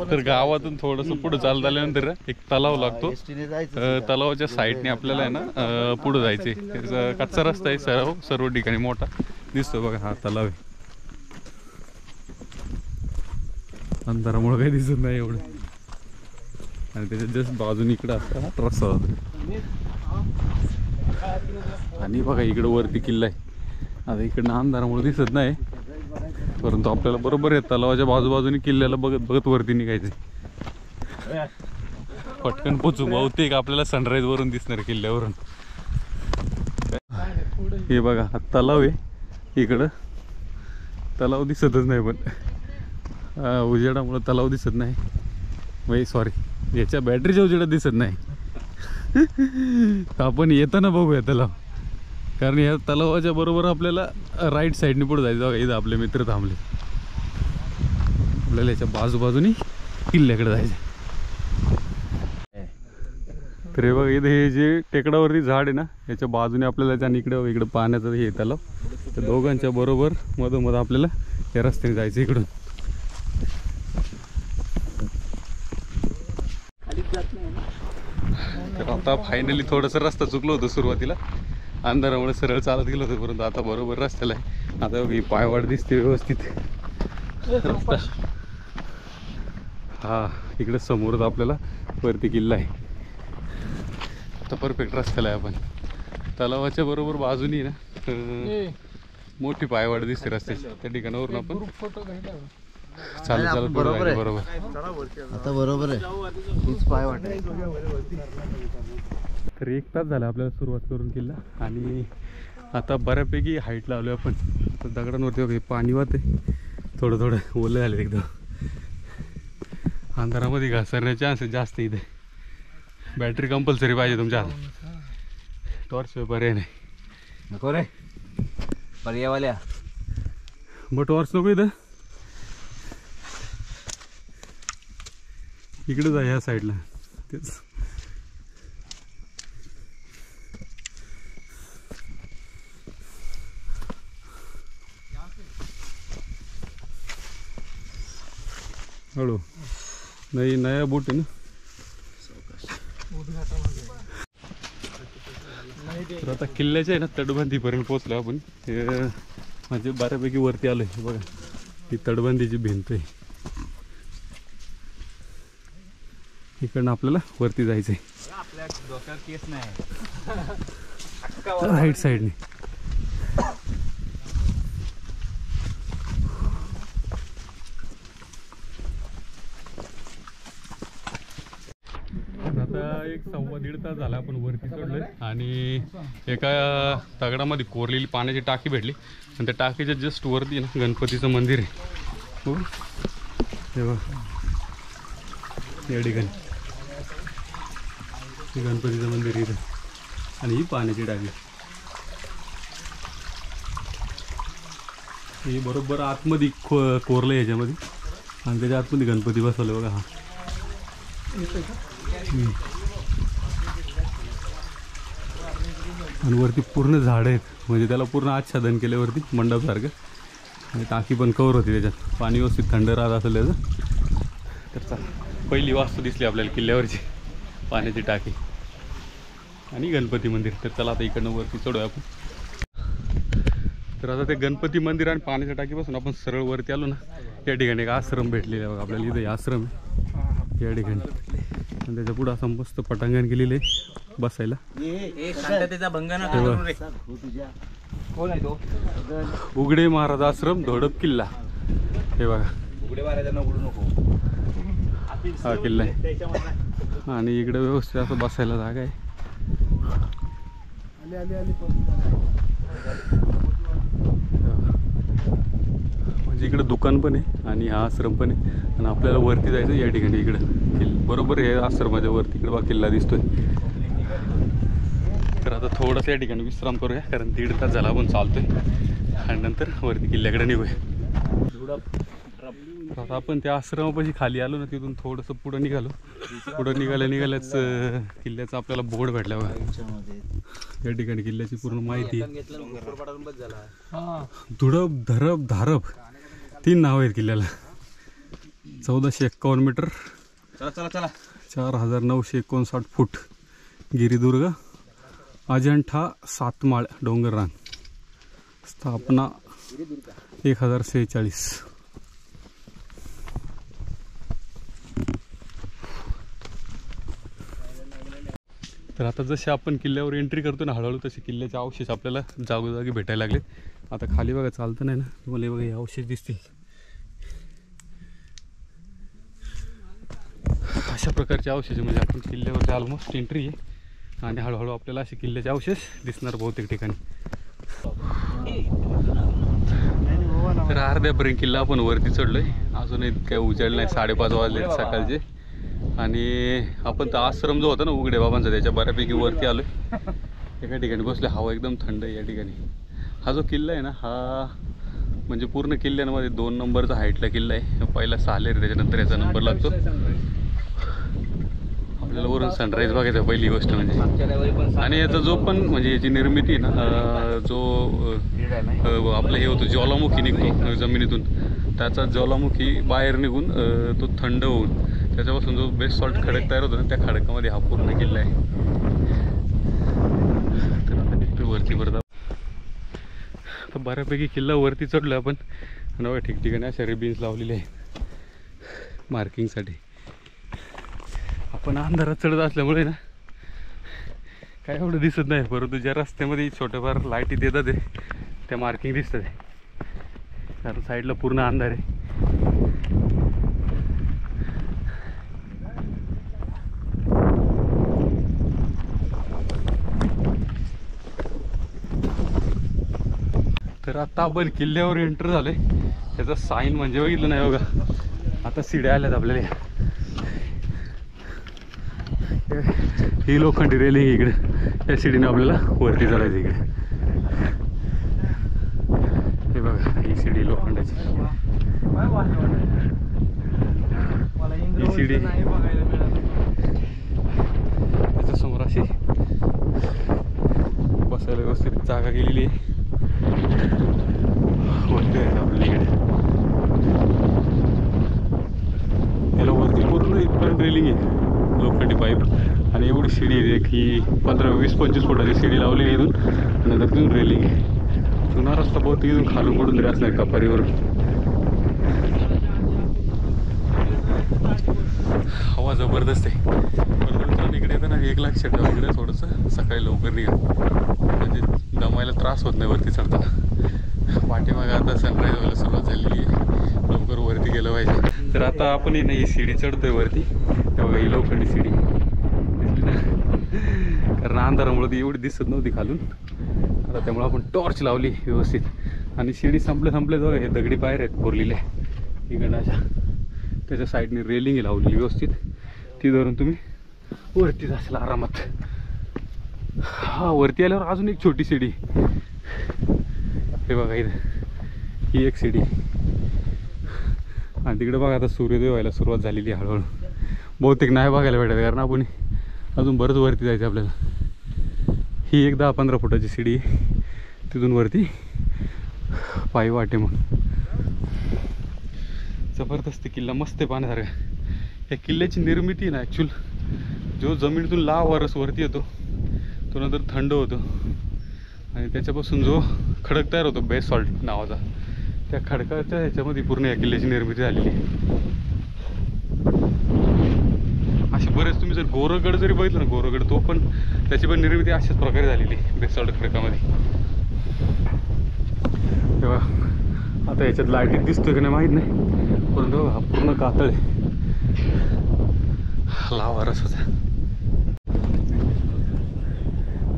तर गावातून थोडस पुढे चालत आल्यानंतर एक तलाव लागतो. तलावाच्या साईडने आपल्याला आहे ना पुढे जायचे. कच्चा रस्ता आहे सर्व ठिकाणी मोठा दिसतो बघा. हा तलाव आहे. अंधारामुळे काही दिसत नाही एवढं. आणि त्याच्या जस्ट बाजून इकडं असं रस्ता जातो. आणि बघा इकडं वरती किल्ला आहे. आता इकडनं अंधारामुळे दिसत नाही, परंतु आपल्याला बरोबर आहे तलावाच्या बाजूबाजूने किल्ल्याला बघत बघत वरती निघायचे. पटकन पोचू. बहुतेक आपल्याला सनराईज वरून दिसणार किल्ल्यावरून. हे बघा हा तलाव आहे. इकडं तलाव दिसतच नाही, पण उजेडामुळे तलाव दिसत नाही. म्हणजे सॉरी, याच्या बॅटरीच्या उजेडात दिसत नाही. आपण येताना बघूया तलाव, कारण या तलावाच्या बरोबर आपल्याला राईट साईडने पुढे जायचं. बघा इथं आपले मित्र थांबले. आपल्याला याच्या बाजूबाजूनी किल्ल्याकडे जायचं. तर हे बघा इथे हे जे टेकडावरती झाड आहे ना, याच्या बाजूने आपल्याला इकडे पाण्याचं हे तलाव. तर दोघांच्या बरोबर मधोमध आपल्याला या रस्त्याने जायचं इकडून. तर आता फायनली थोडंसं रस्ता चुकलो होतो सुरुवातीला. अंधारामुळे सरळ चालत गेलो होतो, परंतु आता बरोबर रस्त्याला आहे. आता ही पायवाट दिसते व्यवस्थित रस्ता. हा इकडे समोरच आपल्याला वरती किल्ला आहे. आता परफेक्ट रस्त्याला आहे आपण. तलावाच्या बरोबर बाजूनी ना मोठी पायवाट दिसते रस्त्याची. त्या ठिकाणावरून आपण चालत चालत बरोबर आता बरोबर आहे. हीच पायवाट आहे. तर 1 तास झाला आपल्याला सुरुवात करून किल्ला. आणि आता बऱ्यापैकी हाईट लावली आपण. तर दगडांवरती वगैरे पाणी वाहते. थोडं थोडं ओलं झालं एकदम. अंधारामध्ये घसरण्याचे चान्सेस जास्त इथे. बॅटरी कंपल्सरी पाहिजे तुमच्या हातात. टॉर्च पर्याय नाही. नको रे पर्यावाल्या. मग टॉर्च नको इथं. इकडे जा ह्या साईडला. तेच हळू नाही नया बूट आहे ना. तर आता किल्ल्याचे आहे ना तटबंदीपर्यंत पोहोचलो आपण. हे म्हणजे बऱ्यापैकी वरती आलोय. बघा ही तटबंदीची भिंत आहे. इकडनं आपल्याला वरती जायचं आहे. आपल्या डोक्यावर केस नाही. राईट साईडने. आता 1-1.25 तास झाला आपण वरती चढलोय. आणि एका दगडामध्ये कोरलेली पाण्याची टाकी भेटली. आणि त्या टाकीच्या जस्ट वरती ना गणपतीचं मंदिर आहे. हो हे बघा या ठिकाणी गणपतीचं मंदिर इथं. आणि ही पाण्याची टाकी. ही बरोबर आतमध्ये कोरलं याच्यामध्ये. आणि त्याच्या आतमध्ये गणपती बसवले बघा. हा आणि वरती पूर्ण झाडं आहेत. म्हणजे त्याला पूर्ण आच्छादन केलं वरती मंडपसारखं. आणि टाकी पण कवर होती त्याच्यात. पाणी व्यवस्थित थंड राहत असेल त्याचं. तर चला पहिली वास्तू दिसली आपल्याला किल्ल्यावरची. पाण्याची टाकी आणि गणपती मंदिर. तर चला आता इकडनं वरती चढूया आपण. तर आता ते गणपती मंदिर आणि पाण्याच्या टाकीपासून आपण सरळ वरती आलो ना. या ठिकाणी एक आश्रम भेटलेला आहे बघा आपल्याला. इथं आश्रम आहे या ठिकाणी. आणि त्याच्या पुढं असं मस्त पटांगण केलेलं आहे बसायला. उघडे महाराज आश्रम धोडप किल्ला. हे बघा हा किल्ला आहे. आणि इकडे व्यवस्थित असं बसायला जागा आहे. म्हणजे इकडे दुकान पण आहे आणि हा आश्रम पण आहे. आणि आपल्याला वरती जायचं या ठिकाणी. इकडं बरोबर हे आश्रमाच्या वरती इकडे बा किल्ला दिसतोय. तर आता थोडंसं या ठिकाणी विश्राम करूया, कारण 1.5 तास झाला आपण चालतोय. आणि नंतर वरती किल्ल्याकडे निघूया. तर आता आपण त्या आश्रमापाशी खाली आलो ना, तिथून थोडंसं पुढं निघालो. पुढं निघाल्याच किल्ल्याचा आपल्याला बोर्ड भेटला बघा. या ठिकाणी किल्ल्याची पूर्ण माहिती. धुडप धरप धारप 3 नाव आहेत किल्ल्याला. 1451 मीटर, चला चला चला. 4959 फूट. गिरिदुर्ग अजंठा सातमाळ डोंगररांग. स्थापना 1046. तर आता जसे आपण किल्ल्यावर एंट्री करतो ना हळूहळू, तसे किल्ल्याचे अवशेष आपल्याला जागोजागी भेटायला लागले. आता खाली बघा चालतं नाही ना, तुम्हाला बघा हे अवशेष दिसतील. अशा प्रकारचे अवशेष म्हणजे आपण किल्ल्यावरती ऑलमोस्ट एंट्री आहे आणि हळूहळू आपल्याला असे किल्ल्याचे अवशेष दिसणार बहुतेक ठिकाणी. तर अर्ध्यापर्यंत किल्ला आपण वरती चढलोय. अजूनही काही उजाडलं नाही, 5:30 वाजले सकाळचे. आणि आपण तर आश्रम जो होता ना उघडे बाबांचा, त्याच्या बऱ्यापैकी वरती आलोय. एका ठिकाणी बसले, हवा एकदम थंड आहे या ठिकाणी. हा जो किल्ला आहे ना, हा म्हणजे पूर्ण किल्ल्यांमध्ये 2 नंबरचा हाईटला किल्ला आहे. पहिला सालेर, त्याच्यानंतर याचा नंबर लागतो. आपल्याला वरून सनराईज बघायचा पहिली गोष्ट म्हणजे. आणि याचा जो पण म्हणजे याची निर्मिती ना, जो आपलं हे होतं ज्वालामुखी निघतो जमिनीतून, त्याचा ज्वालामुखी बाहेर निघून तो थंड होऊन त्याच्यापासून जो बेस्ट सॉल्ट खडक तयार होतो ना, त्या खडकामध्ये हा पूर्ण किल्ला आहे. तर आता निघतो वरती परत. तर बऱ्यापैकी किल्ला वरती चढलो आपण. आणि बघा ठिकठिकाणी अशा रिबिन्स लावलेले आहेत मार्किंगसाठी. आपण अंधारात चढत असल्यामुळे ना काय एवढं दिसत नाही, परंतु ज्या रस्त्यामध्ये छोट्याफार लाईटीत येतात त्या मार्किंग दिसतात. कारण साईडला पूर्ण अंधार आहे. तर आता आपण किल्ल्यावर एंटर झालोय. त्याचा साईन म्हणजे बघितलं नाही बघा. आता शिड्या आल्यात आपल्याला. ही लोखंडी रेलिंग इकडे, या शिडीने आपल्याला वरती चढायचं इकडे. हे बघा ही शिडी लोखंडाची. ही शिडी त्याच्यासमोर अशी बसायला व्यवस्थित जागा केलेली आहे. वरती आहे आपल्या इकडे. याला वरती पूर्ण इथपर्यंत रेलिंग आहे, लोखंडी पाईप. आणि एवढी शिडी आहे की 15-20-25 फुटाची शिडी लावली इथून. नंतर तिथून रेलिंग आहे. जुना रस्ता बहुत इथून खालून पडून तरी असणार कपारीवरून. हवा जबरदस्त आहे. पण इकडे येतं ना, एक लक्षात ठेवा, इकडे थोडंसं सकाळी लवकर निघा म्हणजे दमायला त्रास होत नाही वरती चढताना. पाठीमागे आता सनराईज व्हायला सुरुवात झाली आहे, लवकर वरती गेलं पाहिजे. तर आता आपण ना ही शिडी चढतोय वरती. तेव्हा ही लोखंडी शिडी कारण अंधारामुळे ती एवढी दिसत नव्हती खालून. आता त्यामुळे आपण टॉर्च लावली व्यवस्थित. आणि शिडी संपले बघा, हे दगडी पायर आहेत कोरलेले इकडं अशा. त्याच्या साईडने रेलिंग लावली व्यवस्थित. ती धरून तुम्ही वरती जाशील आरामात. हा वरती आल्यावर अजून एक छोटी शिडी. हे बघा इथं ही एक शिडी. आणि तिकडे बघा आता सूर्योदय व्हायला सुरुवात झालेली आहे हळूहळू. बहुतेक नाही बघायला भेटत कारण आपण अजून बरंच वरती जायचं आपल्याला. ही एक 10-15 फुटाची शिडी आहे. तिथून वरती पायी वाटे. मग जबरदस्त किल्ला, मस्त आहे पाहण्यासारखा. या किल्ल्याची निर्मिती ना ॲक्च्युअल जो जमिनीतून लावा रस वरती येतो तो नंतर थंड होतो. आणि त्याच्यापासून जो खडक तयार होतो बेस सॉल्ट नावाचा, त्या खडकाच्या ह्याच्यामध्ये पूर्ण या किल्ल्याची निर्मिती झालेली आहे. असे बरेच तुम्ही जर गोरगड जरी बघितलं ना, गोरगड तो पण त्याची पण निर्मिती अशाच प्रकारे झालेली बेसॉल्ट खडकामध्ये. तेव्हा आता याच्यात लाईटीत दिसतोय का नाही माहीत नाही, परंतु हा पूर्ण कातळ आहे लावा रसाचा.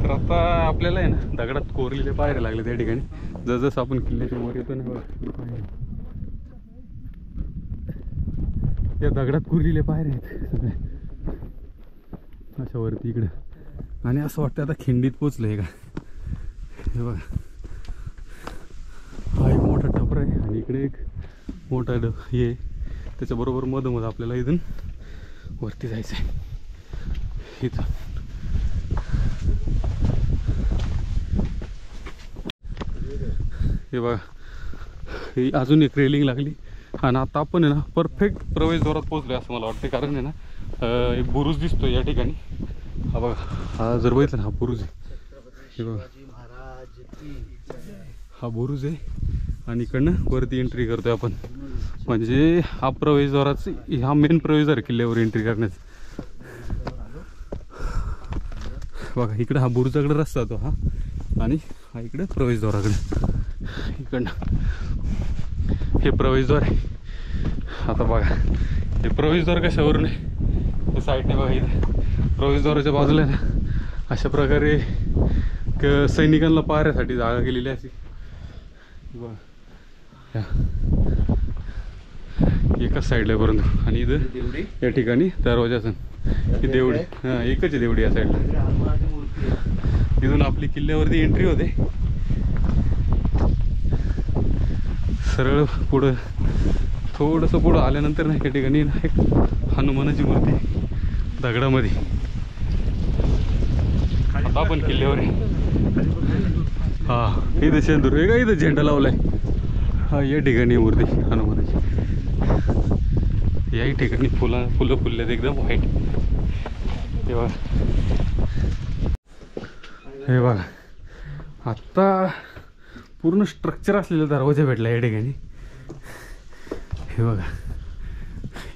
तर आता आपल्याला आहे ना दगडात कोरलेले पायऱ्या लागले त्या ठिकाणी. जसजसं आपण किल्ल्याच्या वर येतो ना, या दगडात कोरलेले पायऱ्या आहेत सगळे अशा वरती इकडं. आणि असं वाटतं आता खिंडीत पोचलं आहे का. हे बघा हा एक मोठा टपर आहे आणि इकडे एक मोठा हे, त्याच्याबरोबर मधोमध आपल्याला इथून वरती जायचं आहे. इथं हे बघा ही अजून एक रेलिंग लागली आणि आता आपण आहे ना परफेक्ट प्रवेशद्वारात पोहोचलो असं मला वाटतं. कारण आहे ना एक बुरुज दिसतो या ठिकाणी. हा बघा, हा जर बघितलं ना हा बुरुज आहे. हे बघा हा बुरुज आहे आणि इकडनं वरती एंट्री करतोय आपण. म्हणजे हा प्रवेशद्वाराच, हा मेन प्रवेशद्वार किल्ल्यावर एंट्री करण्याचा. बघा इकडं हा बुरुजाकडे रस्ता तो हा, आणि हा इकडे प्रवेशद्वाराकडे. इकडनं हे प्रवेशद्वार आहे. आता बघा हे प्रवेशद्वार कशावरून आहे, हे साईडने बघा इथे प्रवेशद्वाराच्या बाजूला आहे ना अशा प्रकारे सैनिकांना पाहण्यासाठी जागा केलेली अशी. बघा एकाच साईडला आहे परंतु, आणि इथं या ठिकाणी दरवाजाचं ही देवडी, हां एकच आहे देवडी या साईडला. इथून आपली किल्ल्यावरती एंट्री होते. सरळ पुढं थोडंसं पुढं आल्यानंतर ना या ठिकाणी एक हनुमानाची मूर्ती दगडामध्ये. आता आपण किल्ल्यावर आहे. हा इथं शेंदूर आहे का, इथं झेंडा लावलाय. हा या ठिकाणी मूर्ती हनुमानाची. याही ठिकाणी फुलं फुललेत एकदम व्हाईट. हे बघा, हे बघा आत्ता पूर्ण स्ट्रक्चर असलेला दरवाजा भेटला या ठिकाणी. हे बघा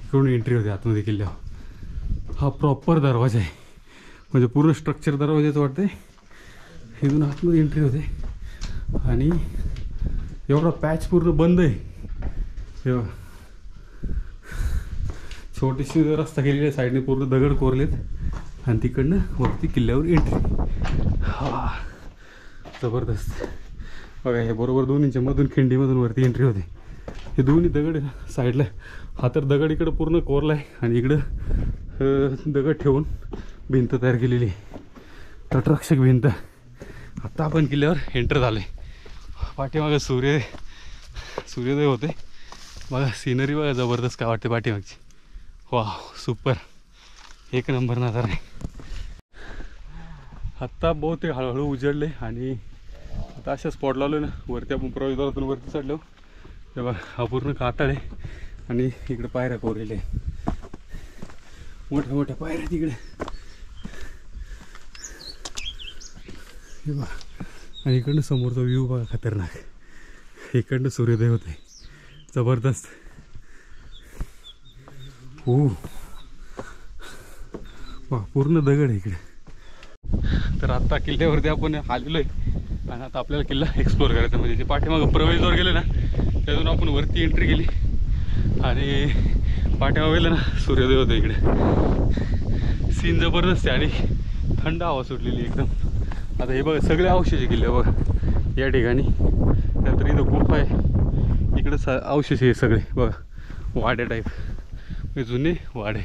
इकडून एंट्री होते आतमध्ये किल्ल्यावर. हा प्रॉपर दरवाजा आहे, म्हणजे पूर्ण स्ट्रक्चर दरवाजाचं वाटतंय. इथून आतमध्ये एंट्री होते आणि एवढा पॅच पूर्ण बंद आहे. हे बघा छोटीशी रस्ता केलेली आहे, साईडने पूर्ण दगड कोरलेत आणि तिकडनं वरती किल्ल्यावर एंट्री. हा जबरदस्त. बघा हे बरोबर दोन्हीच्या मधून खिंडीमधून वरती एंट्री होते. हे दोन्ही दगड आहे ना साईडला. हा तर दगड इकडं पूर्ण कोरला आहे आणि इकडं दगड ठेवून भिंत तयार केलेली आहे, तटरक्षक भिंत. आता आपण किल्ल्यावर एंटर झालो आहे. पाठीमागं सूर्योदय होते. बघा सिनरी बघा जबरदस्त काय वाटते पाठीमागची. वा सुपर, एक नंबर नजारा आहे. आत्ता बहुतेक हळूहळू उजळले आणि आता अशा स्पॉटला आलो ना वरती. आपण प्रवेशद्वारातून वरती चढलो. तेव्हा हा पूर्ण कातळ आहे आणि इकडे पायऱ्या कोरलेल्या आहे, मोठ्या मोठ्या पायऱ्या तिकडे. हे बघा, आणि इकडनं समोरचा व्ह्यू बघा खतरनाक. इकडनं सूर्योदय होते जबरदस्त. हो वा पूर्ण दगड आहे इकडे. तर आत्ता किल्ल्यावरती आपण आलेलो आहे आणि आता आपल्याला किल्ला एक्सप्लोअर करायचा. म्हणजे जे पाठीमागं प्रवेशद्वार गेले ना त्यातून आपण वरती एंट्री केली आणि पाठीमागं गेलं ना सूर्योदय होतं इकडे. सीन जबरदस्त आहे आणि थंड हवा सुटलेली एकदम. आता हे बघा सगळे अवशेष आहे किल्ले बघा या ठिकाणी. नंतर इथं गुफा आहे, इकडं अवशेष आहे सगळे बघा, वाड्या टाईप, जुने वाडे.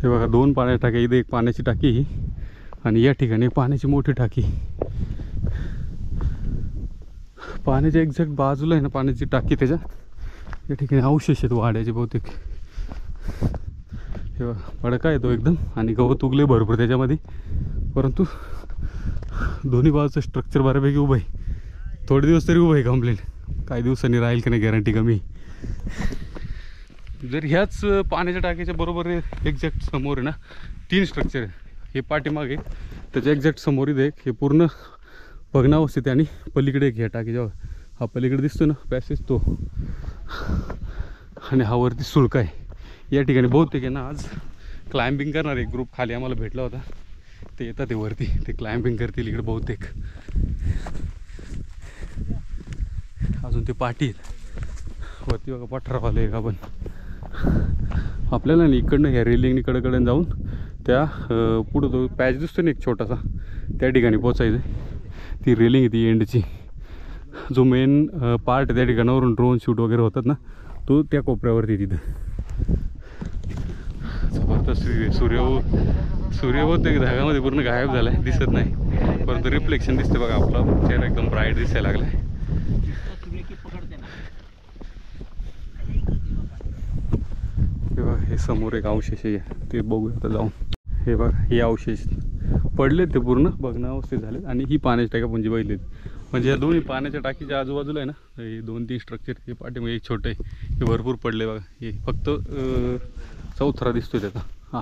हे बघा दोन पाण्याच्या टाक्या. इथे एक पाण्याची टाकी ही आणि या ठिकाणी पाण्याची मोठी टाकी. पाण्याच्या एक्झॅक्ट बाजूला आहे ना पाण्याची टाकी, त्याच्या या ठिकाणी अवशेष आहेत वाड्याचे बहुतेक. हे बघा पडका येतो एकदम आणि गवत उगले भरपूर त्याच्यामध्ये, परंतु दोन्ही बाजूचं स्ट्रक्चर बऱ्यापैकी उभं आहे. थोडे दिवस तरी उभं आहे कंप्लीट. काही दिवसांनी राहील की नाही गॅरंटी कमी. जर ह्याच पाण्याच्या टाकीच्या बरोबर एक्झॅक्ट समोर आहे ना 3 स्ट्रक्चर आहे. हे पाठीमागे त्याच्या एक्झॅक्ट समोर इथे एक, हे पूर्ण भग्नावस्थित आहे आणि पलीकडे एक ह्या टाकीच्या. हा पलीकडे दिसतो ना पॅसेज तो, आणि हा वरती सुळका आहे. या ठिकाणी बहुतेक आहे ना आज क्लाइम्बिंग करणार एक ग्रुप खाली आम्हाला भेटला होता. ते येतात ते वरती, ते क्लाइम्बिंग करतील इकडे बहुतेक. अजून ते पाठी आहेत वरती बघा, पठारवाले एक. आपण आपल्याला ना इकडनं ह्या रेलिंगनी कडकडे जाऊन त्या पुढं तो पॅच दिसतो ना एक छोटासा, त्या ठिकाणी पोचायचं. ती रेलिंग आहे ती एंडची. जो मेन पार्ट आहे त्या ठिकाणावरून ड्रोन शूट वगैरे होतात ना, तो त्या कोपऱ्यावरती तिथं. जबरदस्त सूर्य बहुतेक धागामध्ये पूर्ण गायब झाला आहे, दिसत नाही, परंतु रिफ्लेक्शन दिसते बघा. आपला चेहरा एकदम ब्राईट दिसायला लागला आहे. हे बघा हे समोर एक अवशेष आहे, ते बघूया आता जाऊन. हे बघा हे अवशेष पडलेत, ते पूर्ण भग्नावस्थेत झालेत आणि ही पाण्याची टाकी म्हणजे बघितलीत. म्हणजे या दोन्ही पाण्याच्या टाकीच्या आजूबाजूला आहे ना, हे 2-3 स्ट्रक्चर, हे पाठीमागे एक छोटं आहे, हे भरपूर पडले बघा. हे फक्त चौथरा दिसतोय त्याचा. हां,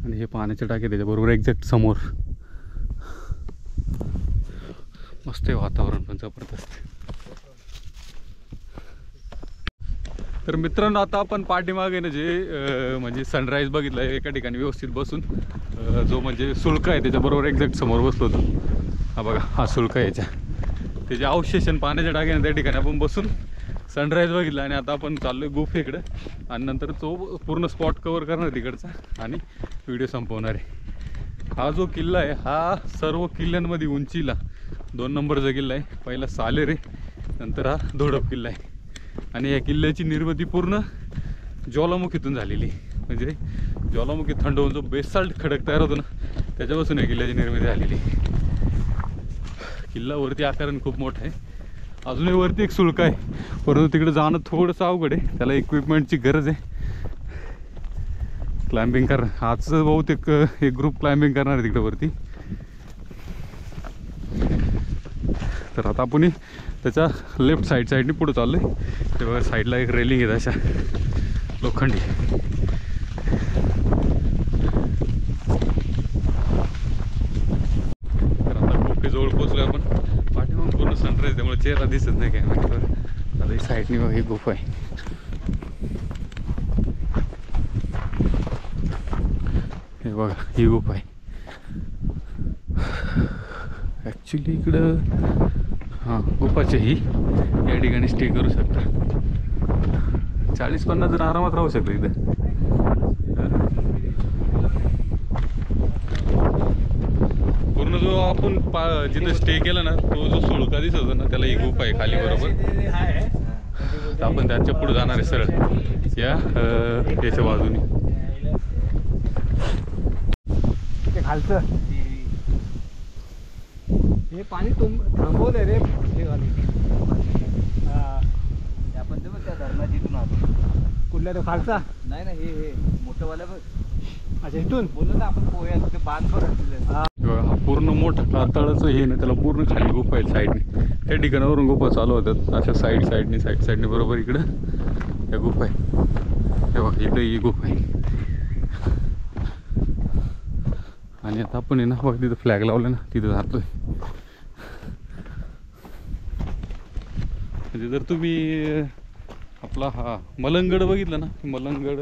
आणि हे पाण्याच्या टाकी त्याच्याबरोबर एक्झॅक्ट समोर. मस्त आहे वातावरण पण जबरदस्त. तर मित्रांनो, आता आपण पाठीमागे ना जे म्हणजे सनराईज बघितलं आहे एका ठिकाणी व्यवस्थित बसून, जो म्हणजे सुळका आहे त्याच्याबरोबर एक्झॅक्ट समोर बसलो होतो. हा बघा, हा सुळका याच्या त्याचे अवशेषण पाण्याच्या टाकीने त्या ठिकाणी आपण बसून सनराईज बघितला. आणि आता आपण चाललो आहे गुफेकडं, आणि नंतर तो पूर्ण स्पॉट कवर करणार तिकडचा आणि व्हिडिओ संपवणार आहे. हा जो किल्ला आहे हा सर्व किल्ल्यांमध्ये उंचीला 2 नंबरचा किल्ला आहे. पहिला सालेर आहे, नंतर हा धोडप किल्ला आहे. आणि या किल्ल्याची निर्मिती पूर्ण ज्वालामुखीतून झालेली, म्हणजे ज्वालामुखी थंड होऊन जो बेसाल्ट खडक तयार होतो ना, त्याच्यापासून या किल्ल्याची निर्मिती झालेली. किल्ला वरती आकाराने खूप मोठा आहे. अजूनही वरती एक सुळका आहे, परंतु तिकडे जाणं थोडंसं अवघड आहे, त्याला इक्विपमेंटची गरज आहे. क्लाइम्बिंग कर आज बहुतेक एक ग्रुप क्लाइम्बिंग करणार आहे तिकडे वरती. तर आता आपण त्याच्या लेफ्ट साईडने पुढे चाललो आहे. तेव्हा साईडला एक रेलिंग आहे अशा लोखंडी. तर आता गुफेजवळ पोचलो आपण. पाठीमागून पूर्ण सनराईज त्यामुळे चेहरा दिसत नाही काय. आता ही साईडनी बघा, ही गुफा आहे. हे बघा, ही गुफा आहे. ॲक्च्युली इकडं हां, गुफाच्याही या ठिकाणी स्टे करू शकता. 40-50 जण आरामात राहू शकतो इथं. पूर्ण जो आपण जिथं स्टे केला ना, तो जो सुळका दिसत होता ना, त्याला ही गुफा आहे खाली बरोबर. आपण त्यांच्या पुढे जाणार आहे सरळ याच्या बाजूने. खालचं हे पाणी थांबवलंय रे. हे खाली आपण ते बघ त्या धरणाची इथून आलो. कुठल्या तो खालचा? नाही ना, हे मोठं वाला बघ. अच्छा, इथून बोललो ना आपण पोह्यात ते बांध बघ. हा पूर्ण मोठं कातळाचं हे ना, त्याला पूर्ण खाली गुफा आहे साईडने. त्या ठिकाणावरून गुफा चालू होतात अशा साईडने बरोबर इकडं त्या गुफा आहे. हे बघ, इथं ही गुफा आहे. आणि आता आपण आहे ना बघ, तिथं फ्लॅग लावलं ना, तिथं जातोय. म्हणजे जर तुम्ही आपला हा मलंगड बघितलं ना, मलंगड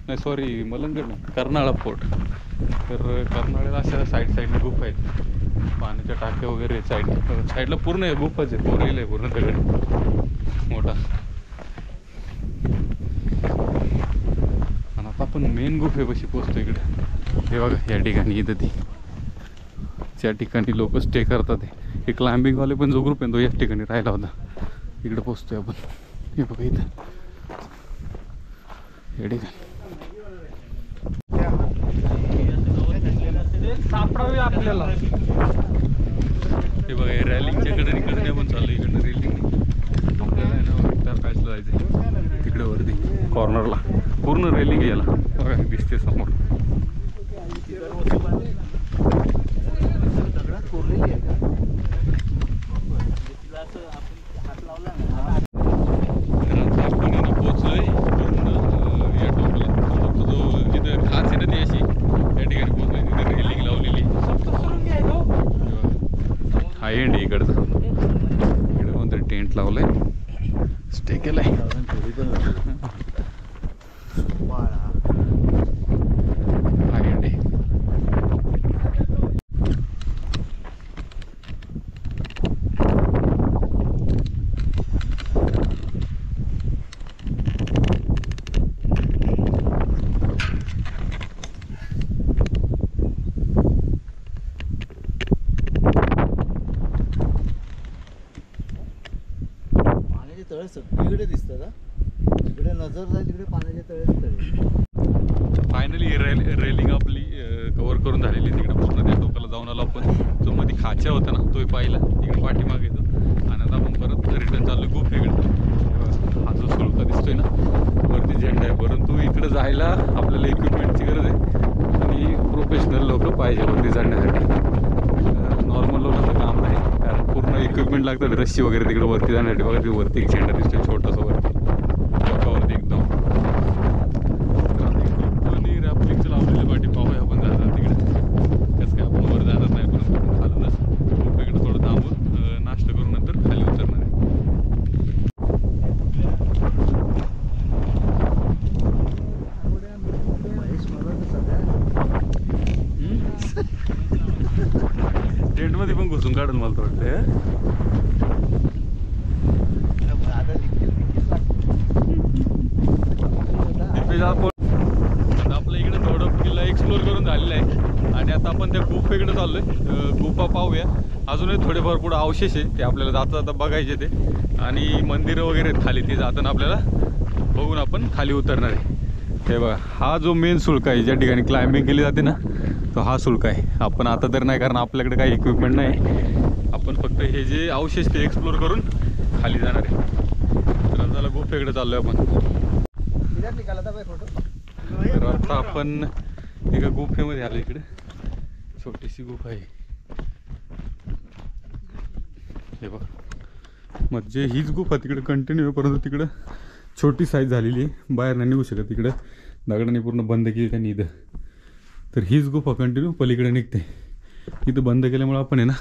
नाही, कर्नाळा फोर्ट. तर कर्नाळ्याला अशा साईडने गुफा आहेत, पाण्याच्या टाक्या वगैरे साईडला पूर्ण आहे गुफाच आहे, कोरलेलं आहे पूर्ण दगड मोठा. आणि आता आपण मेन गुफेपाशी पोचतो इकडे. हे बघा, या ठिकाणी इथं ज्या ठिकाणी लोक स्टे करतात हे क्लाइम्बिंगवाले पण जो ग्रुप आहे तो याच ठिकाणी राहिला होता. इकडे पोचतोय आपण. हे बघा इथं या ठिकाणी सापडावी आपल्याला. हे बघा, रॅलिंगच्या इकडे आपण चाललो. इकडनं रेलिंग आपल्याला पॅचला जायचं तिकडे वरती कॉर्नरला. पूर्ण रेलिंग याला बघा दिसते समोर. एंड इकडचं इकडे कोणतरी टेंट लावलंय, स्टे केलाय. हा एंड आहे. तळ सगळीकडे दिसतं का? जिकडे नजर जाईल तिकडे पाण्याचे तळे. फायनली रेलिंग आपली कव्हर करून झालेली. तिकडे पूर्ण त्या टोकाला जाऊन आलो आपण. जो मध्ये खाच्या होता ना तोही पाहिला, तिकडे पाठीमागे येतो. आणि आता आपण परत रिटर्न चाललो गुफेकडे. हा जो सुळका दिसतोय ना वरती झेंडा आहे, परंतु इकडे जायला आपल्याला इक्विपमेंटची गरज आहे आणि प्रोफेशनल लोक पाहिजे वरती चढण्यासाठी. नॉर्मल लोक लागतात रस्सी वगैरे तिकडे वरती जाण्यासाठी. बघा ते वरती एक शेंडा दिसतो छोटासा वरती टोकावरती एकदम. आणि रॅपलिंगचं लावलेलं पाठी पाहूया आपण जातात तिकडे. कसं काय आपण वर जाणार नाही पण खालूनच खूप इकडे थोडं थांबून नाश्ता करून नंतर खाली उतरणार आहे. टेंटमध्ये पण घुसून काढून मला तर वाटतं. आता आपलं इकडे थोडं किल्ला एक्सप्लोर करून झालेलं आहे आणि आता आपण त्या गुफेकडे चाललोय. गुफा पाहूया. अजूनही थोडेफार पुढे अवशेष आहे ते आपल्याला जाता जाता बघायचे ते. आणि मंदिरं वगैरे आहेत खाली ते जाताना आपल्याला बघून आपण खाली उतरणार आहे. हे बघा हा जो मेन सुळका आहे ज्या ठिकाणी क्लाइम्बिंग केली जाते ना तो हा सुळका आहे. आपण आता तर नाही कारण आपल्याकडे काही इक्विपमेंट नाही. आपण फक्त हे जे अवशेष ते एक्सप्लोर करून खाली जाणार आहे. तर झाला गुफेकडे चाललोय आपण. तर आता आपण एका गुफेमध्ये आलो. इकडे छोटीशी गुफा आहे. हे बघा म्हणजे हीच गुफा तिकडे कंटिन्यू आहे परंतु तिकडं छोटी साईज झालेली आहे. बाहेर नाही निघू शकत. तिकडं दगडाने पूर्ण बंद केली त्यांनी इथं. तर हीच गुफा कंटिन्यू पलीकडे निघते. इथं बंद केल्यामुळं आपण आहे ना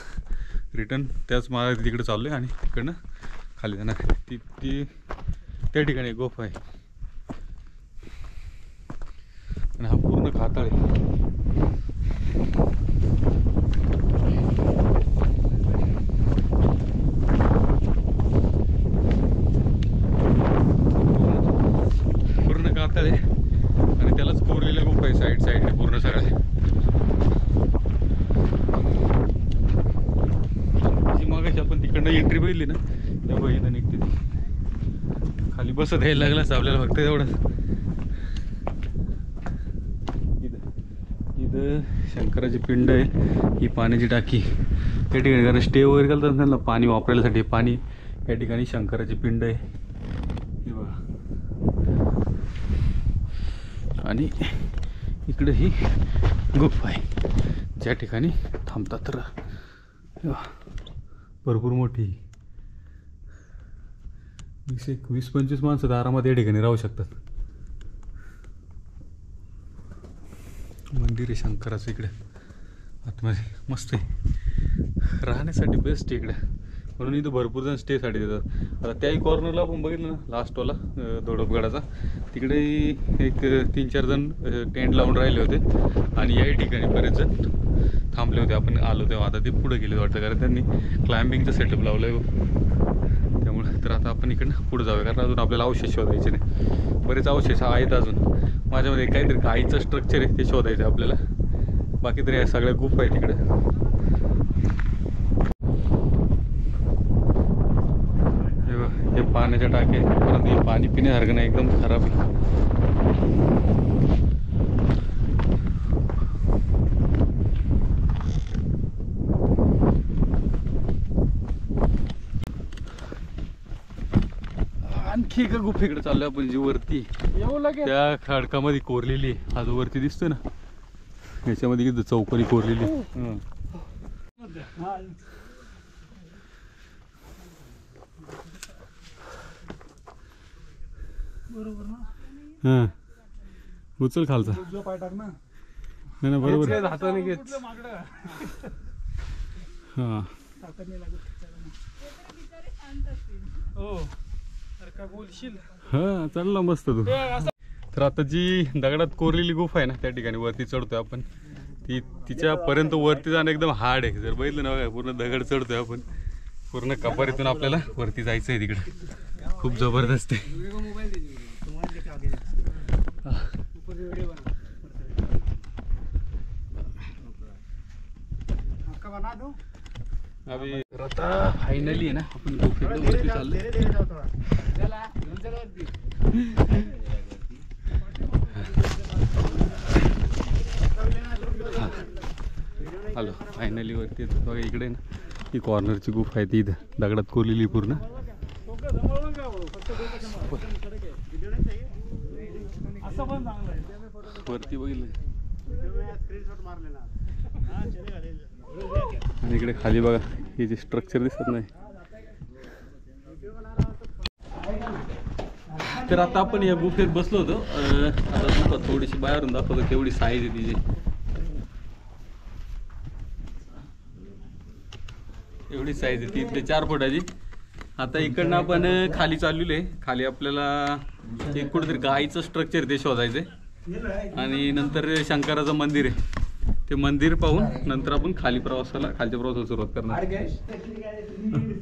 रिटर्न त्याच मार्गाने तिकडे चाललो आहे आणि तिकडनं खाली जाणार. ती त्या ठिकाणी गुफा आहे आणि हा पूर्ण खाताळ आहे. पूर्ण कातळ आहे आणि त्यालाच कोरलेल्या गुफा आहे साईड साईडने पूर्ण सगळ्या. जी मागाशी आपण तिकडनं एंट्री बघितली ना तेव्हा इथं निघते ती. खाली बसत यायला लागलाच आपल्याला फक्त एवढंच. इथं शंकराची पिंड आहे. ही पाण्याची टाकी या ठिकाणी कारण स्टे वगैरे करतात त्यांना पाणी वापरायसाठी. पाणी या ठिकाणी शंकराची पिंड आहे. हे बघा आणि इकडे ही गुफा आहे ज्या ठिकाणी थांबतात. तर भरपूर मोठी 20-25 माणसं आरामात या ठिकाणी राहू शकतात. मंदिर आहे शंकराचं इकडे आतमध्ये मस्त आहे राहण्यासाठी बेस्ट आहे इकडे. म्हणून इथं भरपूर जण स्टेसाठी देतात. आता त्याही कॉर्नरला आपण बघितलं ना लास्टवाला धोडपगडाचा तिकडे एक 3-4 जण टेंट लावून राहिले होते आणि याही ठिकाणी बरेच जण थांबले होते. आपण आलो तेव्हा. आता ते पुढे गेले वाटतं कारण त्यांनी क्लाइम्बिंगचं सेटअप लावलं आहे त्यामुळे. तर आता आपण इकडनं पुढे जाऊया कारण अजून आपल्याला अवशेष शोधायचे नाही. बरेच अवशेष आहेत अजून. माझ्यामध्ये काहीतरी गाईचं स्ट्रक्चर आहे ते शोधायचं आहे आपल्याला. बाकी तरी या सगळ्या गुफा आहे तिकडे. हे पाण्याच्या टाके परत हे पाणी पिण्यासारखं नाही एकदम खराब आहे. आणखी एका गुफेकडे चाललोय आपण जी वरती त्या खडकामध्ये कोरलेली आहे. हा जो वरती दिसतोय ना याच्यामध्ये किती चौकोनी कोरलेली. हा उचल खालचा. नाही ना बरोबर हा हा चढला मस्त तू. तर आता जी दगडात कोरलेली गुफा आहे ना त्या ठिकाणी वरती चढतोय आपण. तिच्यापर्यंत वरती जाणं एकदम हार्ड आहे. जर बघितलं ना बघा पूर्ण दगड चढतोय आपण. पूर्ण कपारीतून आपल्याला वरती जायचं आहे तिकडे. खूप जबरदस्त आहे. अभी आता फायनली आहे ना आपण गुफेवरती चाललोय. हॅलो फायनली वरती येतो बघा. इकडे ना ही कॉर्नरची गुफा आहे ती इथं दगडात कोरलेली पूर्ण. वरती बघितलं आणि इकडे खाली बघा हे जे स्ट्रक्चर दिसत नाही तर आता आपण या गुफेत बसलो होतो. आता गुफा थोडीशी बाहेरून दाखवतो केवढी साईज आहे तिची. एवढी साईज आहे 3 ते 4 फुटाची. आता इकडनं आपण खाली चाललेलो आहे. खाली आपल्याला एक कुठेतरी गायीचं स्ट्रक्चर ते शोधायचं आहे आणि नंतर शंकराचं मंदिर आहे. ते मंदिर पाहून नंतर आपण खालच्या प्रवासाला सुरुवात करणार.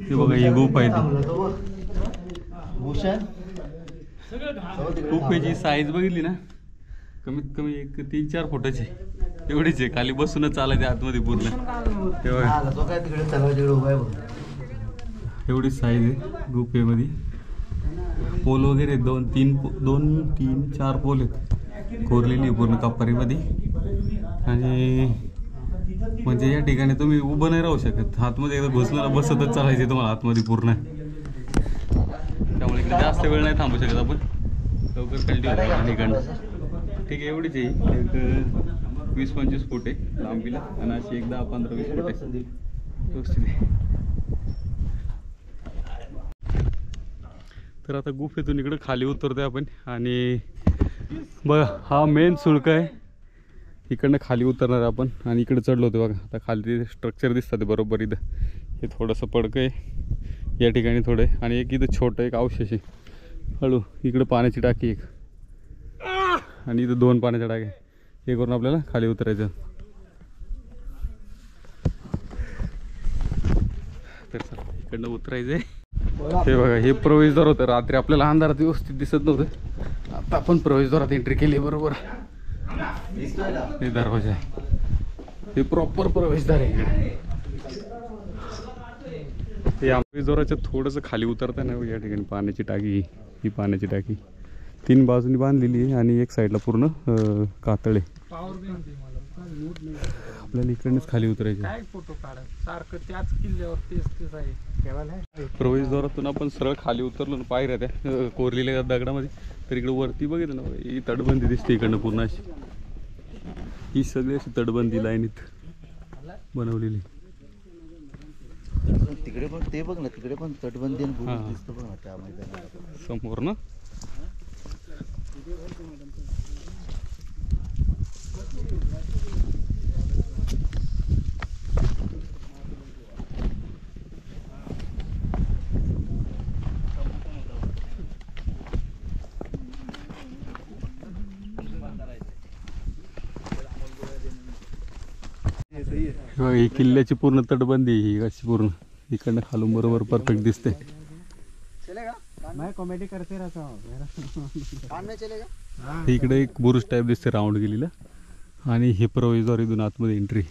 हे बघा ही गुफा आहे. गुफेची साईज बघितली ना, कमीत कमी एक 3-4 फुटाची एवढीच आहे. खाली बसूनच चालायचे आतमध्ये पूर्ण. हे बघा एवढी साईज आहे गुफेमध्ये. पोल वगैरे 2-3-4 पोल आहेत कोरलेली पूर्ण कप्पारीमध्ये. आणि म्हणजे या ठिकाणी तुम्ही उभं नाही राहू शकत. आतमध्ये एकदा घुसलं ना बसतच चालायचे तुम्हाला आतमध्ये पूर्ण. त्यामुळे इकडे जास्त वेळ नाही थांबू शकत आपण. लवकर कंटिन्यू इकडनं. ठीक आहे, एवढीच आहे. एक 20-25 फूट आहे लांबीला आणि अशी एक 10-15-20 फूट आहे व्यवस्थित आहे. तर आता गुफेतून इकडं खाली उतरतोय आपण. आणि बघा हा मेन सुळका आहे. इकडनं खाली उतरणार आपण आणि इकडे चढलो होतो बघा. आता खाली ते स्ट्रक्चर दिसतात बरोबर इथं. हे थोडंसं पडकं आहे या ठिकाणी थोडं आहे. आणि एक इथं छोटं एक अवशेष आहे हळू. इकडं पाण्याची टाकी एक आणि इथं 2 पाण्याच्या टाक्या. हे करून आपल्याला खाली उतरायचं. तर चला इकडनं उतरायचं आहे. हे बघा हे प्रवेशद्वार होतं. रात्री आपल्याला अंधारात व्यवस्थित दिसत नव्हतं. आता आपण प्रवेशद्वारात एंट्री केली बरोबर. हे दरवाजा आहे. हे प्रॉपर प्रवेशद्वार आहे. या प्रवेशद्वाराच्या थोडंसं खाली उतरताना या ठिकाणी पाण्याची टाकी. ही पाण्याची टाकी 3 बाजूनी बांधलेली आहे आणि एक साईडला पूर्ण कातळे. आपल्याला इकडनंच खाली उतरायचं. फोटो काढा सारखं त्याच किल्ल्यावर तेच आहे. प्रवेशद्वारातून आपण सरळ खाली उतरलो ना पायऱ्या त्या कोरलेल्या दगडामध्ये. तर इकडे वरती बघितलं ना ही तटबंदी दिसते इकडनं पूर्ण अशी. ही सगळी अशी तटबंदी लाईनीत बनवलेली. तिकडे पण ते बघ ना, तिकडे पण तटबंदी दिसतं बघ ना त्या मैदानात समोर ना. ही किल्ल्याची पूर्ण तटबंदी ही अशी पूर्ण इकडनं खालून बरोबर परफेक्ट दिसते. मैं कॉमेडी करते रहता हूँ. इकडे एक बुरुज टाईप दिसते राऊंड गेलेला. आणि हे प्रवेशद्वार इथून आतमध्ये एंट्री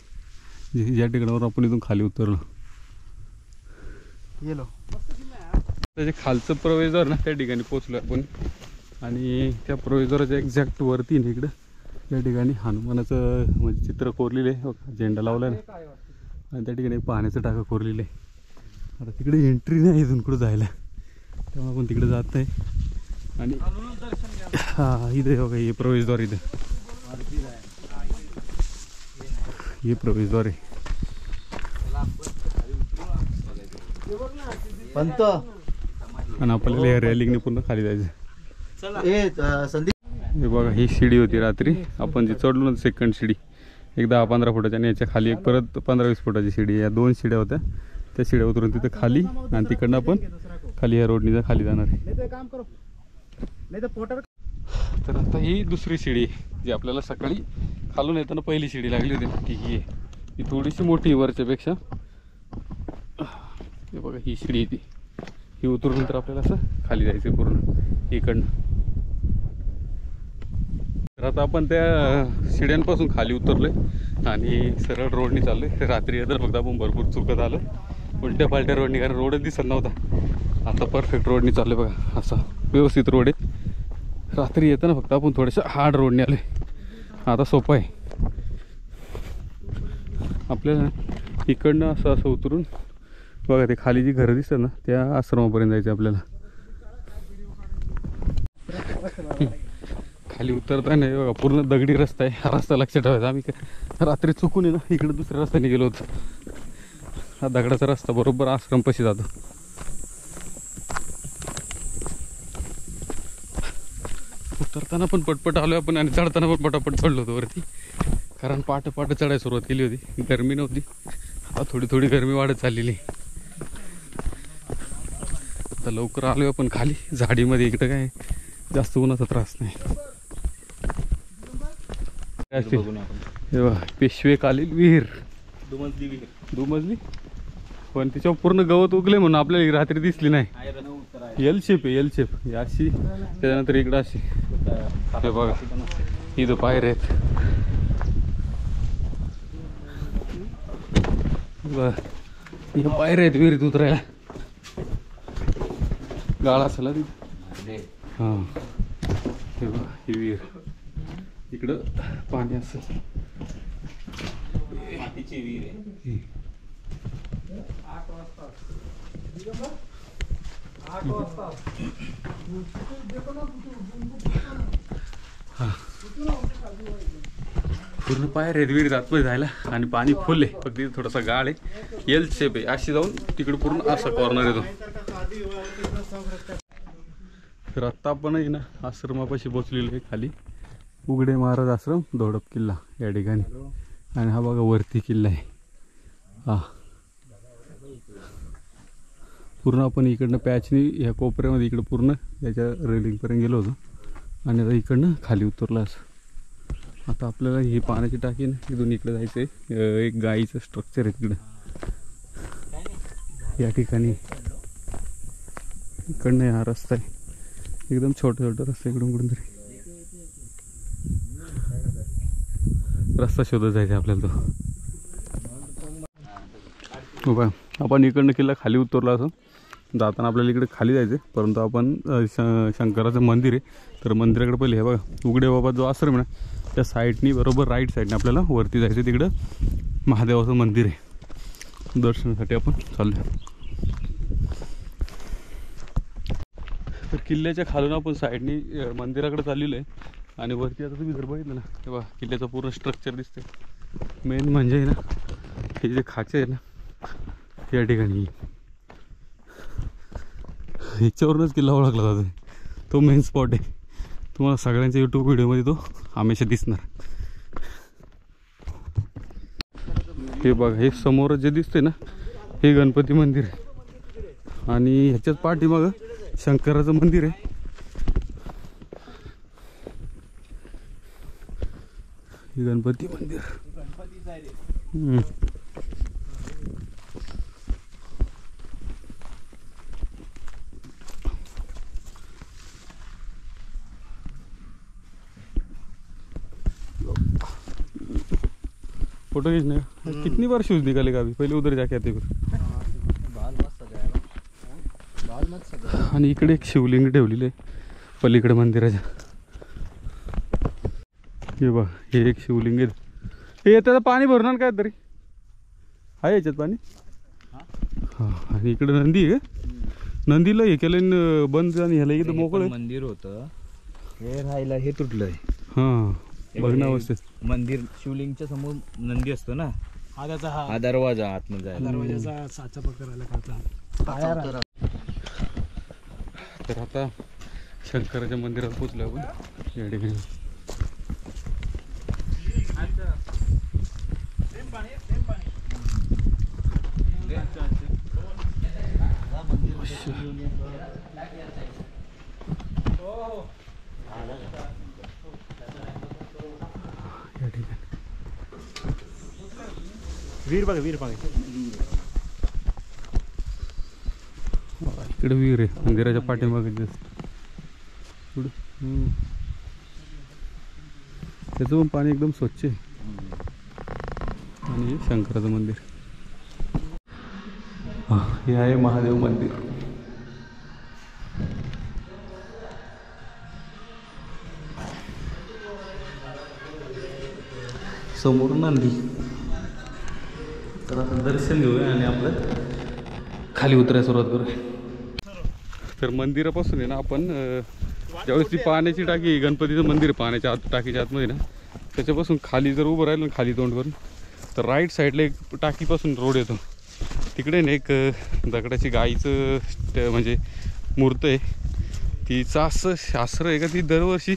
ज्या ठिकाणावर आपण इथून खाली उतरलो. त्याच्या खालचं प्रवेशद्वार ना त्या ठिकाणी पोचलो आपण. आणि त्या प्रवेशद्वाराच्या एक्झॅक्ट वरती ना इकडं या ठिकाणी हनुमानाचं म्हणजे चित्र कोरलेलं आहे. झेंडा लावला ना आणि त्या ठिकाणी पाण्याचं टाका कोरलेलं आहे. आता तिकडे एंट्री नाही इथून कुठं जायला, त्यामुळे आपण तिकडे जात नाही. आणि हा इथे बघा हे प्रवेशद्वार. इथं हे प्रवेशद्वार आहे. पंत आणि आपल्याला या रॅलिंगने पूर्ण खाली जायचं. संदीप हे बघा ही शिडी होती रात्री आपण जी चढलो ना सेकंड शिडी एक 10-15 फुटाची. आणि याच्या खाली एक परत 15-20 फुटाची शिडी. या 2 शिड्या होत्या. त्या शिड्या उतरून तिथं खाली आणि तिकडनं आपण खाली या रोडनी खाली जाणार आहे. तर आता ही दुसरी शिडी जी आपल्याला सकाळी खालून येताना पहिली शिडी लागली होती ती ही आहे. ही थोडीशी मोठी वरच्यापेक्षा. हे बघा ही शिडी आहे ती. ही उतरून नंतर आपल्याला असं खाली जायचं पूर्ण इकडनं. तर आता आपण त्या शिड्यांपासून खाली उतरलोय आणि सरळ रोडनी चाललोय. रात्री येतात फक्त आपण भरपूर चुकत आलं उलट्या पालट्या रोडनी, कारण रोडच दिसत नव्हता. आता परफेक्ट रोडनी चाललोय बघा. असा व्यवस्थित रोड आहे. रात्री येतं ना फक्त आपण थोडंसं हार्ड रोडने आलोय. आता सोपं आहे आपल्याला. इकडनं असं उतरून बघा ते खाली जी घरं दिसतात ना त्या आश्रमापर्यंत जायचं आपल्याला. खाली उतरताना बघा पूर्ण दगडी रस्ता आहे. हा रस्ता लक्षात ठेवायचा. आम्ही रात्री चुकून आहे ना इकडे दुसऱ्या रस्त्याने गेलो होतो. हा दगडाचा रस्ता बरोबर आश्रमपाशी जातो. उतरताना पण पटपट आलो आपण आणि चढताना पण पटापट चढलो होतो वरती, कारण पाट चढायला सुरुवात केली होती. गरमी नव्हती, आता थोडी थोडी गरमी वाढत चाललेली. आता लवकर आलो आपण खाली झाडीमध्ये. इकडं काय जास्त उन्हाचा त्रास नाही. पेशवे कालील विहीर, दुमजली पण तिच्यावर पूर्ण गवत उगले म्हणून आपल्याला रात्री दिसली नाही. एल शेप आहे, एल शेप अशी. त्याच्यानंतर इकडं अशी हे बघा, इथं पायऱ्या आहेत. इथं पायऱ्या आहेत विहिरीत उतरायला. गाळा असेल तिथे. हां हे बघा ही विहीर. इकडं पाणी असेल. मातीची विहीर आहे. 8 वाजता. पूर्ण पायऱ्या आहेत विहिरीत आतमध्ये जायला आणि पाणी फुल आहे. फक्त तिथे थोडासा गाळ आहे. एल शेप आहे. अशी जाऊन तिकडे पूर्ण असा कॉर्नर येतो. तर आत्ता आपण आहे ना आश्रमापाशी पोचलेलो आहे खाली. उघडे महाराज आश्रम, धोडप किल्ला या ठिकाणी. आणि हा बघा वरती किल्ला आहे. हा पूर्ण आपण इकडनं पॅचनी ह्या कोपऱ्यामध्ये इकडं पूर्ण याच्या रेलिंगपर्यंत गेलो होतो आणि आता इकडनं खाली उतरलो असं. आता आपल्याला ही पाण्याची टाकी ना इथून इकडे जायचं आहे. एक गाईचं स्ट्रक्चर आहे तिकडं या ठिकाणी. इकडनं हा रस्ता आहे, एकदम छोटा रस्ता. इकडून कुठून तरी रस्ता शोधत जायचा आपल्याला तो. बघा आपण इकडनं किल्ला खाली उतरला असं. जाताना आपल्याला इकडे खाली जायचं आहे, परंतु आपण शंकराचं मंदिर आहे. तर मंदिराकडे पहिले हे बघा उघडे बाबा जो आश्रम आहे ना त्या साईडनी बरोबर राईट साईडने आपल्याला वरती जायचं. तिकडं महादेवाचं मंदिर आहे. दर्शनासाठी आपण चाललो. तर किल्ल्याच्या खालून आपण साईडनी मंदिराकडे चाललेलो आहे. आणि वरती आता तुम्ही जर बघितलं ना तेव्हा किल्ल्याचं पूर्ण स्ट्रक्चर दिसते. मेन म्हणजे ना हे जे खाचे आहे ना या ठिकाणी ह्याच्यावरूनच किल्ला ओळखला जातो. तो मेन स्पॉट आहे. तुम्हाला सगळ्यांच्या यूट्यूब व्हिडिओमध्ये तो हमेशा दिसणार. हे बघा हे समोर जे दिसते ना हे गणपती मंदिर आहे आणि ह्याच्याच पाठीमागं शंकराचं मंदिर आहे. हे गणपती मंदिर. फोटो खींचने का कितनी बार शूज निकालेगा अभी. पहिले उधर जाके आते फिर. आणि इकडे एक शिवलिंग ठेवलेलं आहे पलीकडे मंदिराच्या. हे बघ हे एक शिवलिंग आहे. हे त्याचं पाणी भरणार काय तरी आहे याच्यात पाणी. हां आणि इकडे नंदी आहे का. नंदीला हे केलं बंद आणि ह्याला इथं मोकळं मंदिर होतं हे राहायला हे तुटलंय. हां भग्नावस्थेत मंदिर. शिवलिंगच्या समोर नंदी असतो ना हा त्याचा हा दरवाजा आतमध्ये जायला. दरवाजाचा साचा पकडायला काढता. तर आता शंकराच्या मंदिरात पोचलो आपण या ठिकाणी. वीर बघा वीर बघा. इकडे विहीर आहे मंदिराच्या पाठीमागे पुढे. त्याचं पण पाणी एकदम स्वच्छ आहे. आणि हे शंकराचं मंदिर. हे आहे महादेव मंदिर. समोर नंदी. तर आता दर्शन घेऊया आणि आपलं खाली उतरायला सुरुवात करूया. तर मंदिरापासून आहे ना आपण ज्यावेळेस ती पाण्याची टाकी गणपतीचं मंदिर पाण्याच्या आत टाकीच्या आतमध्ये ना त्याच्यापासून खाली जर उभं राहिलं ना खाली तोंड करून तर राईट साईडला एक टाकीपासून रोड येतो. तिकडे ना एक दगडाची गाईचं म्हणजे मूर्त आहे. तिचं असं शास्त्र आहे का ती दरवर्षी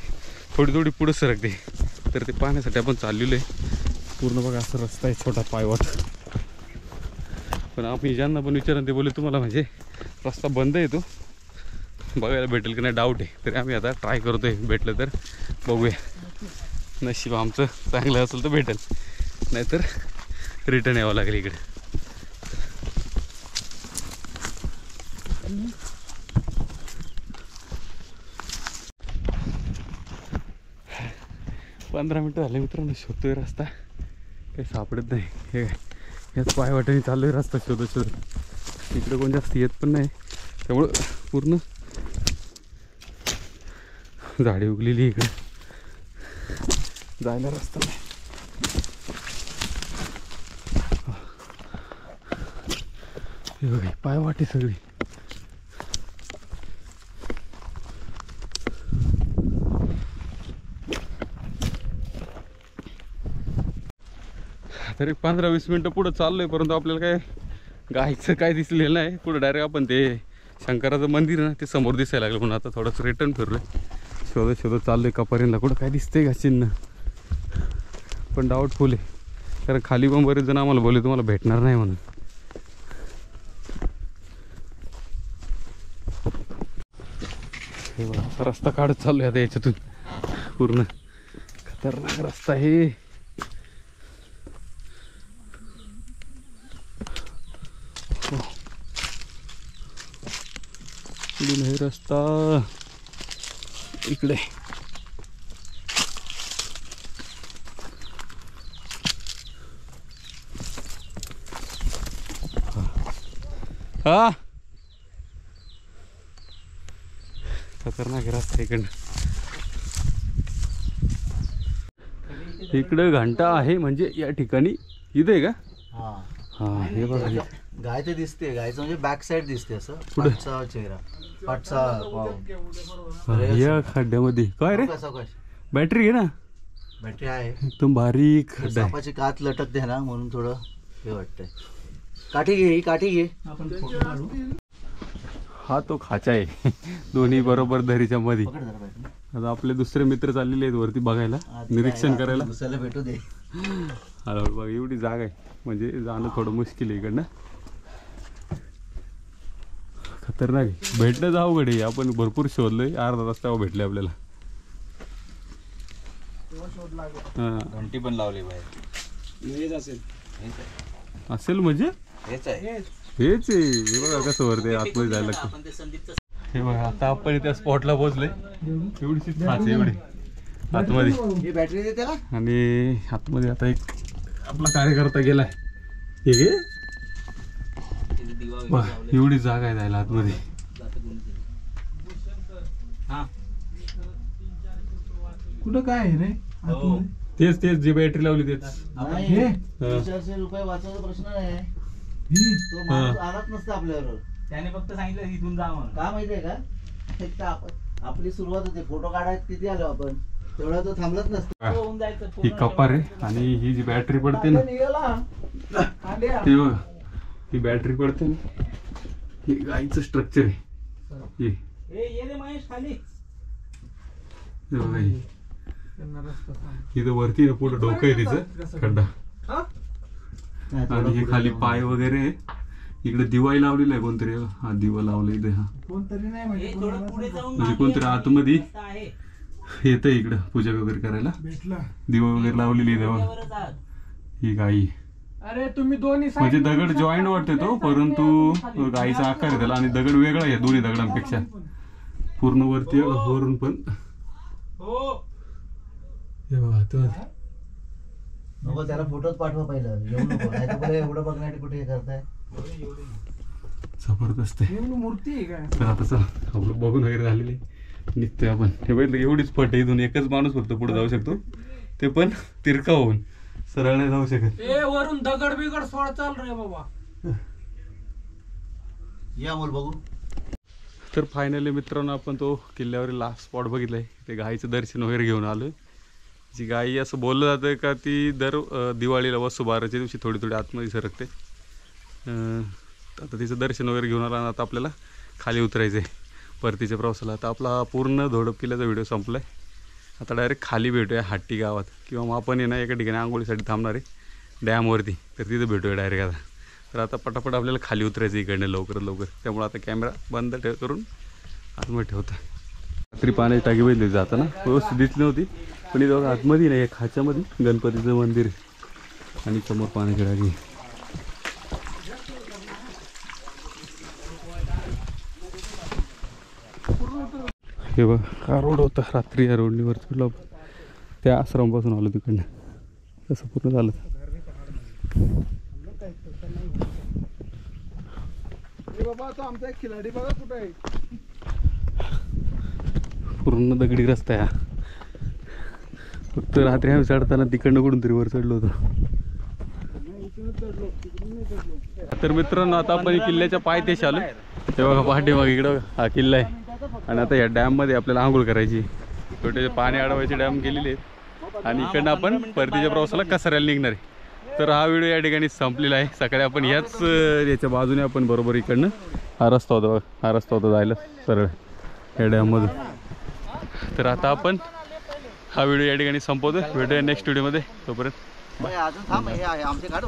थोडी थोडी पुढं सरकते. तर ते पाहण्यासाठी आपण चाललेलो आहे. पूर्ण बघा असं रस्ता आहे छोटा पायवाट. पण आम्ही ज्यांना पण विचारून ते बोलले तुम्हाला म्हणजे रस्ता बंद आहे तो बघायला भेटेल की नाही डाऊट आहे. तरी आम्ही आता ट्राय करतोय, भेटलं तर बघूया. नशीब आमचं चांगलं असेल तर भेटेल, नाहीतर रिटर्न यावं लागेल इकडे. पंधरा मिनटं झाले मित्रांनो, शोधतोय रस्ता, काही सापडत नाही. हे याच पायवाटेने चालू आहे रस्ता शोधत शोधत. इकडे कोण जास्त येत पण नाही, त्यामुळं पूर्ण झाडे उगलेली इकडे, जायला रस्ता नाही. हे बघा पायवाटे सगळी. तरी 15-20 मिनटं पुढं चाललोय, परंतु आपल्याला काय गायचं काय दिसलेलं नाही. पुढं डायरेक्ट आपण ते शंकराचं मंदिर ना ते समोर दिसायला लागलं, म्हणून आता थोडंसं रिटर्न फिरलोय. शोधत शोधत चाललोय कपारीला कुठं काय दिसतंय का चिन्ह, पण डाऊटफुल आहे. कारण खाली पण बरेच जण आम्हाला बोलले तुम्हाला भेटणार नाही म्हणून. हे बघा असा रस्ता काढत चाललोय आता याच्यातून. पूर्ण खतरनाक रस्ता आहे. हे रस्ता इकडे. हा खतरनाक रस्ता इकडं. इकडं घंटा आहे म्हणजे या ठिकाणी इथे आहे का? हा हा हे बघा गाय तर दिसते, गायचं म्हणजे बॅक साईड दिसते असं पुढे. पाठचा चेहरा, पाठचा हा, या खड्ड्यामध्ये काय रे सावकाश. बॅटरी घे ना, बॅटरी आहे. एकदम बारीक खड्डा आहे. सापाची कात लटकते ना म्हणून थोडं हे वाटतंय. काठी घे, ही काठी घे. हा तो खाचा आहे दोन्ही बरोबर दरीच्या मध्ये. पकड जरा बॅटरी. आता आपले दुसरे मित्र चाललेले आहेत वरती बघायला, निरीक्षण करायला. दुसऱ्याला भेटू दे. हळूहळू बघा एवढी जागा आहे म्हणजे जाणं थोडं मुश्किल आहे इकडनं. खतरनाक आहे. भेटलं जाऊ गडे, आपण भरपूर शोधलोय, अर्धा तास तेव्हा भेटले आपल्याला. हा घंटी पण लावली बाहेर. असेल म्हणजे हेच आहे. हेच आहे. हे बघा कसं वरती आतमध्ये जायला लागतं. हे बघा आता आपण त्या स्पॉटला पोहोचलोय. एवढीशी खाच आहे एवढी आतमध्ये. ही बॅटरी दे त्याला. आणि आतमध्ये आता एक आपला कार्यकर्ता गेलाय. हे घे बघ, एवढी जागा आहे जायला आतमध्ये. कुठं काय आहे रे? तेच तेच जी बॅटरी लावली तेच. नाही, 400 रुपये वाचवायचा प्रश्न नाही. तो माणूस आलाच नसता आपल्यावर. त्याने फक्त सांगितलं इथून जा म्हणून. का माहितीये का, एक तर आपली सुरुवात होते फोटो काढायला, किती आलो आपण तेवढा तो थांबलाच नसतो. होऊन जायचं. ही कपार आहे आणि ही जी बॅटरी पडते ना ते बघा, ही बॅटरी पडते ना, ही गाईचं स्ट्रक्चर आहे. ये रे महेश खाली. हे बघा ही. त्यांना रस्ता सांग. इथं वरती ना पुढं डोकं आहे तिचं खड्डा, आणि हे खाली पाय वगैरे आहे. इकडे दिवाळी लावलेला आहे कोणतरी. हा दिवा लावला इथे. हा कोणतरी नाही म्हणजे कोणतरी आतमध्ये येतं इकडं पूजा वगैरे करायला. भेटला. दिवा वगैरे लावलेली आहे तेव्हा. ही गाई अरे तुम्ही दोन्ही म्हणजे दगड जॉईंट वाटते तो, परंतु गाईचा आकार आहे त्याला आणि दगड वेगळा आहे दोन्ही दगडांपेक्षा. पूर्ण वरती वरून पण नको त्याला फोटोच पाठवा पहिलं, येऊ नको. नाही तर बरं एवढं बघण्यासाठी कुठे हे करताय. जबरदस्त आहे. मूर्ती आहे काय? तर आता चला आपलं बघून वगैरे झालेले निघतोय आपण. हे बघितलं एवढीच फट आहे, इथून एकच माणूस फक्त पुढे जाऊ शकतो, ते पण तिरका होऊन, सरळ नाही जाऊ शकत. ए वरून दगड बिगड सोड चाल रे बाबा. या मोल बघू. तर फायनली मित्रांनो आपण तो किल्ल्यावरील लास्ट स्पॉट बघितलाय. ते गाईचं दर्शन वगैरे घेऊन आलोय. जी गाई असं बोललं जातं का ती दर दिवाळीला वसुबारच्या दिवशी थोडी थोडी आतमध्ये सरकते. आता तिचं दर्शन वगैरे घेऊन आला, आता आपल्याला खाली उतरायचं आहे. परतीच्या प्रवासाला. आता आपला पूर्ण धोडप किल्ल्याचा व्हिडिओ संपला आहे. आता डायरेक्ट खाली भेटूया हट्टी गावात, किंवा मग आपण आहे ना एका ठिकाणी आंघोळीसाठी थांबणार आहे डॅमवरती, तर तिथं भेटूया डायरेक्ट आता. तर आता पटापट आपल्याला खाली उतरायचं इकडनं लवकरात लवकर, त्यामुळे आता कॅमेरा बंद करून आतमध्ये ठेवता. रात्री पाण्याची टाकी बघितली जाताना व्यवस्थित दिसली नव्हती, पण इथं आतमध्ये नाही, खाच्यामध्ये गणपतीचं मंदिर आहे आणि समोर पाण्याची टाकी. हे बघ हा रोड होता रात्री, या रोडनीवर चढलो त्या आश्रमापासून आलो तिकडनं, तसं पूर्ण झालं. आमचा एक खिलाडी बघा कुठं आहे, पूर्ण दगडी रस्ता आहे. फक्त रात्री आम्ही चढताना तिकडनं कुठून तरी वर चढलो होतो. तर मित्रांनो आता आपण किल्ल्याच्या पायथ्याशी आलो. ते बघा पाठीमाग इकडं हा किल्ला आहे, आणि आता या डॅममध्ये आपल्याला आंघोळ करायची. छोटे पाणी अडवायचे डॅम गेलेले आहेत, आणि इकडनं आपण परतीच्या प्रवासाला कसाऱ्याला निघणार आहे. तर हा व्हिडिओ या ठिकाणी संपलेला आहे. सकाळी आपण याच्या बाजूने आपण बरोबर इकडनं हा रस्ता होता बघा, हा रस्ता होता जायला सरळ या डॅममधून. तर आता आपण हा व्हिडिओ या ठिकाणी संपवतो. भेटूया नेक्स्ट व्हिडिओमध्ये, तोपर्यंत अजून थांब, हे आहे आमचे गाडू.